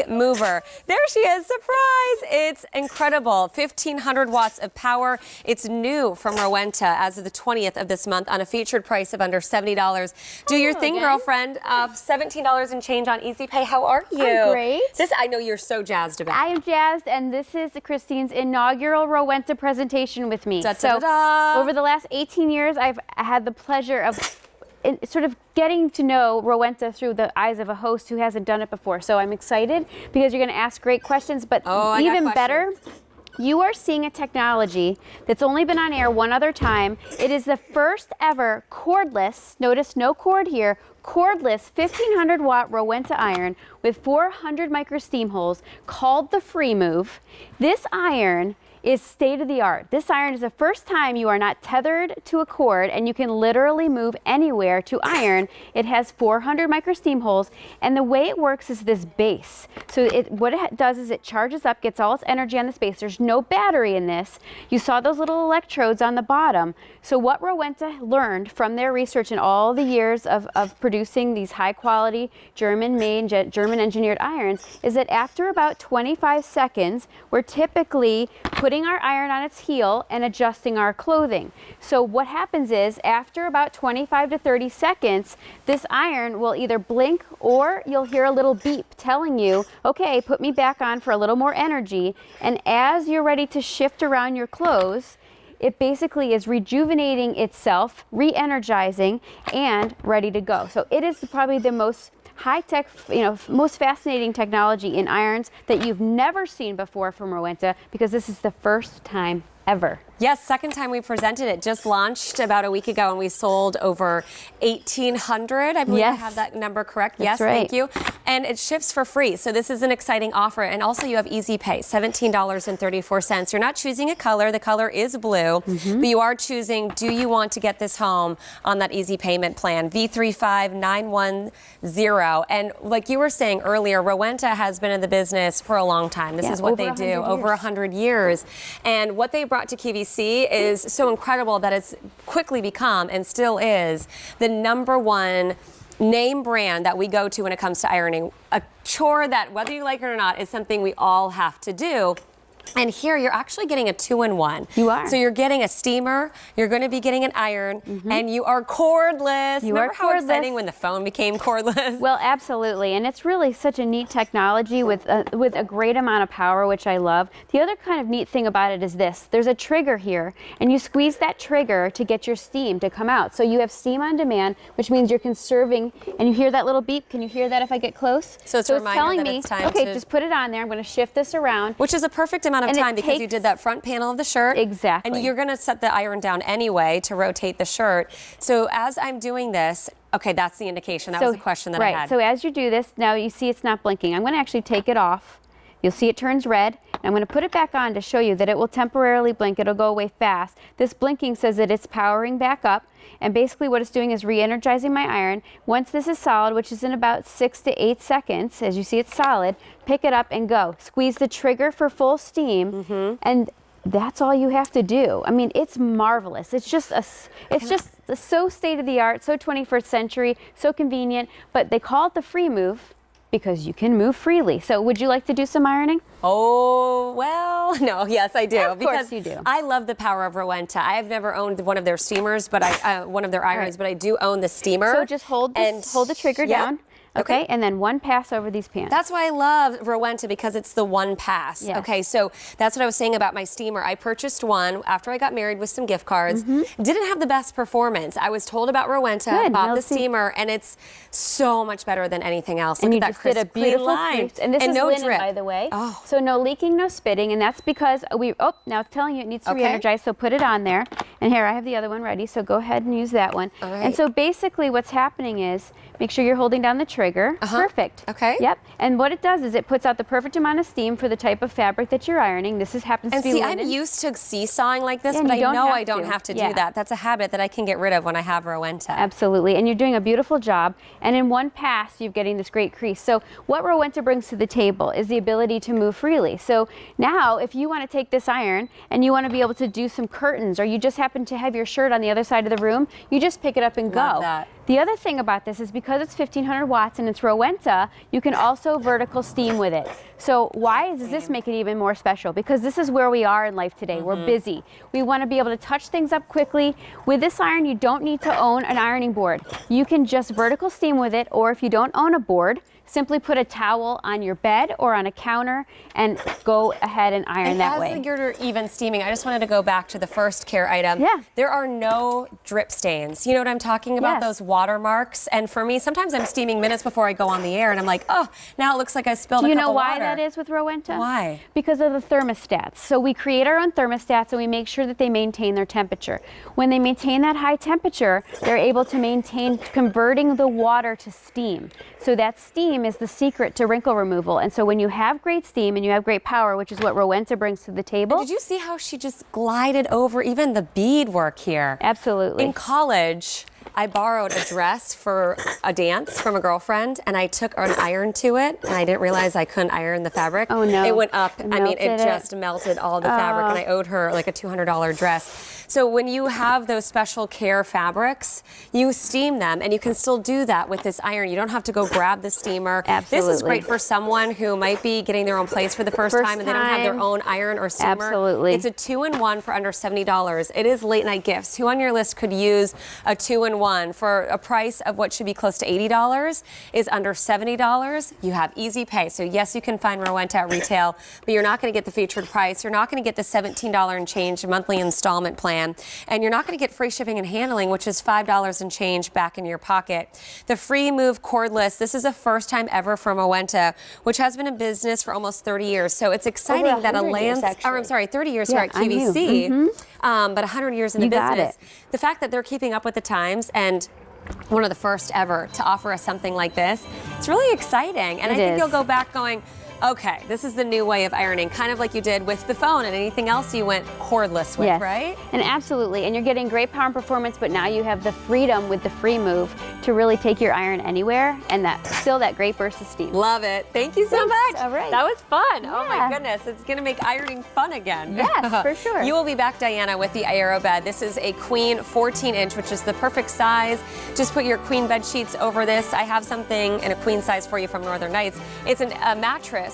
free mover. There she is, surprise! It's incredible, 1500 watts of power. It's new from Rowenta as of the 20th of this month on a featured price of under $70. Do your thing, girlfriend. $17 and change on Easy Pay. How are you? I'm great. This I know you're so jazzed about. I am jazzed, and this is Christine's inaugural Rowenta presentation with me. Over the last 18 years, I've had the pleasure of sort of getting to know Rowenta through the eyes of a host who hasn't done it before. So I'm excited because you're going to ask great questions, but even better, you are seeing a technology that's only been on air one other time. It is the first ever cordless, notice no cord here, cordless 1500 watt Rowenta iron with 400 micro steam holes called the Freemove. This iron is state of the art. This iron is the first time you are not tethered to a cord and you can literally move anywhere to iron. It has 400 micro steam holes, and the way it works is this base. So what it does is it charges up, gets all its energy on this base. There's no battery in this. You saw those little electrodes on the bottom. So what Rowenta learned from their research in all the years of producing these high quality German-made, German-engineered irons is that after about 25 seconds, we're typically putting our iron on its heel and adjusting our clothing. So what happens is after about 25 to 30 seconds, this iron will either blink or you'll hear a little beep telling you, okay, put me back on for a little more energy. And as you're ready to shift around your clothes, it basically is rejuvenating itself, re-energizing, and ready to go. So it is probably the most high-tech, most fascinating technology in irons that you've never seen before from Rowenta, because this is the first time ever. Yes, second time we presented it. Just launched about a week ago, and we sold over 1,800. I believe I have that number correct. That's yes, thank you. And it ships for free. So this is an exciting offer. And also you have Easy Pay, $17.34. You're not choosing a color. The color is blue, but you are choosing, do you want to get this home on that easy payment plan, V35910. And like you were saying earlier, Rowenta has been in the business for a long time. This is what they do, over 100 years. And what they brought to QVC is so incredible that it's quickly become, and still is, the #1 name brand that we go to when it comes to ironing. A chore that, whether you like it or not, is something we all have to do. And here you're actually getting a 2-in-1. You are. So you're getting a steamer, you're going to be getting an iron, and you are cordless. Remember how exciting when the phone became cordless? Well, absolutely. And it's really such a neat technology with a great amount of power, which I love. The other kind of neat thing about it is this. There's a trigger here, and you squeeze that trigger to get your steam to come out. So you have steam on demand, which means you're conserving, and you hear that little beep. Can you hear that if I get close? So it's a reminder that it's time okay, just put it on there. I'm going to shift this around. Which is a perfect amount of time because you did that front panel of the shirt. Exactly. And you're going to set the iron down anyway to rotate the shirt. So as I'm doing this, okay, that's the indication. That was the question that I had. So as you do this, now you see it's not blinking. I'm going to actually take it off. You'll see it turns red. And I'm going to put it back on to show you that it will temporarily blink. It'll go away fast. This blinking says that it's powering back up. And basically what it's doing is re-energizing my iron. Once this is solid, which is in about 6 to 8 seconds, as you see it's solid, pick it up and go. Squeeze the trigger for full steam, and that's all you have to do. I mean, it's marvelous. It's just so state-of-the-art, so 21st century, so convenient, but they call it the Freemove because you can move freely. So would you like to do some ironing? Oh, well, no, yes, I do. Of course you do. I love the power of Rowenta. I've never owned one of their steamers, but one of their irons, but I do own the steamer. So just hold the trigger down. Okay, and then one pass over these pans. That's why I love Rowenta, because it's the one pass. Yes. Okay, so that's what I was saying about my steamer. I purchased one after I got married with some gift cards. Didn't have the best performance. I was told about Rowenta, bought the steamer, and it's so much better than anything else. And Look you at that just did a beautiful line. And this is no linen, drip. by the way. Oh. So no leaking, no spitting, and that's because now it's telling you it needs to re-energize, so put it on there. And here, I have the other one ready, so go ahead and use that one. All right. And so basically what's happening is, make sure you're holding down the trigger. Perfect. Okay. Yep. And what it does is it puts out the perfect amount of steam for the type of fabric that you're ironing. This happens to be linen. I'm used to seesawing like this, Yeah, but I know I don't don't have to do that. That's a habit that I can get rid of when I have Rowenta. Absolutely. And you're doing a beautiful job. And in one pass, you're getting this great crease. So what Rowenta brings to the table is the ability to move freely. So now, if you want to take this iron and you want to be able to do some curtains, or you just happen to have your shirt on the other side of the room, you just pick it up and go. Love that. The other thing about this is because it's 1500 watts and it's Rowenta, you can also vertical steam with it. So why does this make it even more special? Because this is where we are in life today. We're busy. We want to be able to touch things up quickly. With this iron, you don't need to own an ironing board. You can just vertical steam with it, or if you don't own a board, simply put a towel on your bed or on a counter and go ahead and iron that way. As you're even steaming, I just wanted to go back to the first care item. Yeah. There are no drip stains. You know what I'm talking about? Yes. Those watermarks. And for me, sometimes I'm steaming minutes before I go on the air and I'm like, oh, now it looks like I spilled a cup of water. Do you know why that is with Rowenta? Why? Because of the thermostats. So we create our own thermostats and we make sure that they maintain their temperature. When they maintain that high temperature, they're able to maintain converting the water to steam. So that steam is the secret to wrinkle removal. And so when you have great steam and you have great power, which is what Rowenta brings to the table. And did you see how she just glided over even the beadwork here? Absolutely. In college, I borrowed a dress for a dance from a girlfriend, and I took an iron to it, and I didn't realize I couldn't iron the fabric. Oh no. It went up. It I mean, it melted just melted all the fabric, and I owed her like a $200 dress. So when you have those special care fabrics, you steam them, and you can still do that with this iron. You don't have to go grab the steamer. Absolutely. This is great for someone who might be getting their own place for the first time, and they don't have their own iron or steamer. Absolutely. It's a 2-in-1 for under $70. It is late night gifts. Who on your list could use a 2-in-1 for a price of what should be close to $80 is under $70. You have easy pay. So yes, you can find Rowenta at retail, but you're not going to get the featured price. You're not going to get the $17 and change monthly installment plan. And you're not going to get free shipping and handling, which is $5 and change back in your pocket. The Freemove Cordless, this is a first time ever from Rowenta, which has been in business for almost 30 years. So it's exciting that a 30 years here at QVC, but 100 years in the business. The fact that they're keeping up with the times and one of the first ever to offer us something like this, it's really exciting. And I think you'll go back going, okay, this is the new way of ironing, kind of like you did with the phone and anything else you went cordless with, right? And absolutely, and you're getting great power and performance, but now you have the freedom with the Freemove to really take your iron anywhere and still that great burst of steam. Love it. Thank you so much. All right. That was fun. Yeah. Oh my goodness, it's gonna make ironing fun again. Yes, for sure. You will be back, Diana, with the Aero bed. This is a queen 14-inch, which is the perfect size. Just put your queen bed sheets over this. I have something in a queen size for you from Northern Nights. It's a mattress